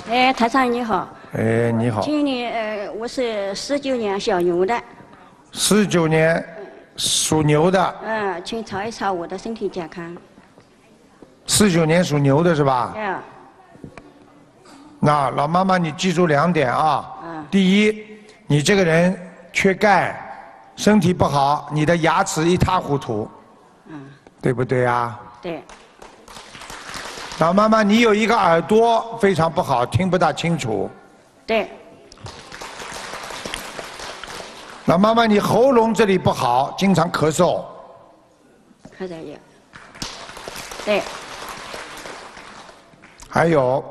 哎，台长你好。哎，你好。请你我是19年小牛的。19年属牛的。请查一查我的身体健康。49年属牛的是吧？哎。那老妈妈，你记住2点啊。第一，你这个人缺钙，身体不好，你的牙齿一塌糊涂。对不对啊？对。老妈妈，你有一个耳朵非常不好，听不大清楚。对。老妈妈，你喉咙这里不好，经常咳嗽。咳嗽也。对。还有，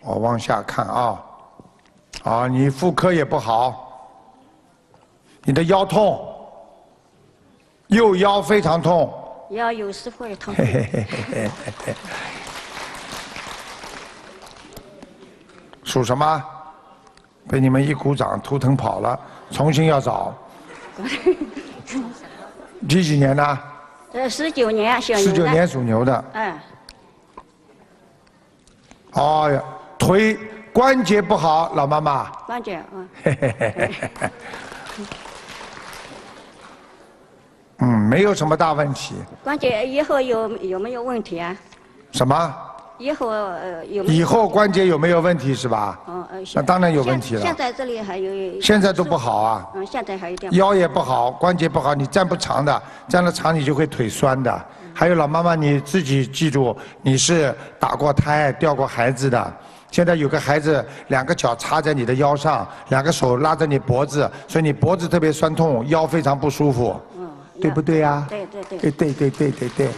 我往下看啊，你妇科也不好，你的腰痛，右腰非常痛。腰有时会痛。属什么？被你们一鼓掌，图腾跑了，重新要找。几年的？19年小牛的。19年属牛的。哎呀，腿关节不好，老妈妈。关节没有什么大问题。关节以后有没有问题啊？什么？以后有没有？以后关节有没有问题是吧？那当然有问题了。现在这里还有。现在都不好啊。现在还有点。腰也不好，关节不好，你站不长的，站得长你就会腿酸的。还有老妈妈，你自己记住，你是打过胎、掉过孩子的。现在有个孩子2个脚插在你的腰上，2个手拉着你脖子，所以你脖子特别酸痛，腰非常不舒服。对不对呀？对，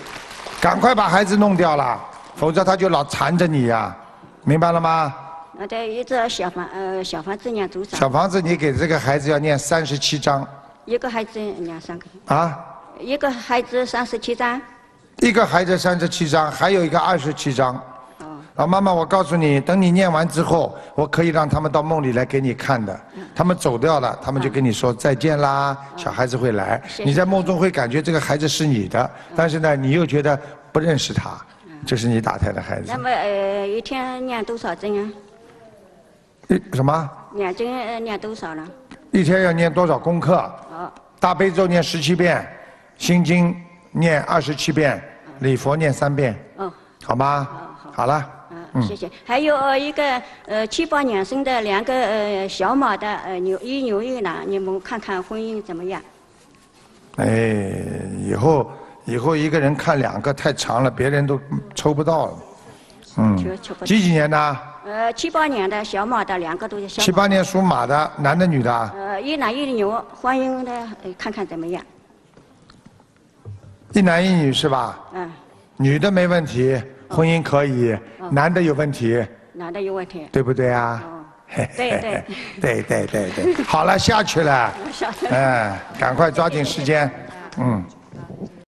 赶快把孩子弄掉了，否则他就老缠着你呀，明白了吗？一个小房子念多少？小房子你给这个孩子要念37章。一个孩子念3个。啊？一个孩子37章。一个孩子37章，还有一个27章。老妈妈，我告诉你，等你念完之后，我可以让他们到梦里来给你看的。他们走掉了，他们就跟你说再见啦。小孩子会来，你在梦中会感觉这个孩子是你的，但是呢，你又觉得不认识他，这是你打胎的孩子。那么一天念多少针啊？什么？念经念多少呢？一天要念多少功课？大悲咒念17遍，心经念27遍，礼佛念3遍。好吗？好了。谢谢。还有一个7、8年生的2个小马的牛一男，你们看看婚姻怎么样？以后一个人看2个太长了，别人都抽不到了。几年的？7、8年的小马的2个都是小马。7、8年属马的，男的女的？一男一女，婚姻的看看怎么样？一男一女是吧？女的没问题。婚姻可以，男的有问题。男的有问题。对不对啊？对，好了，下去了。赶快抓紧时间，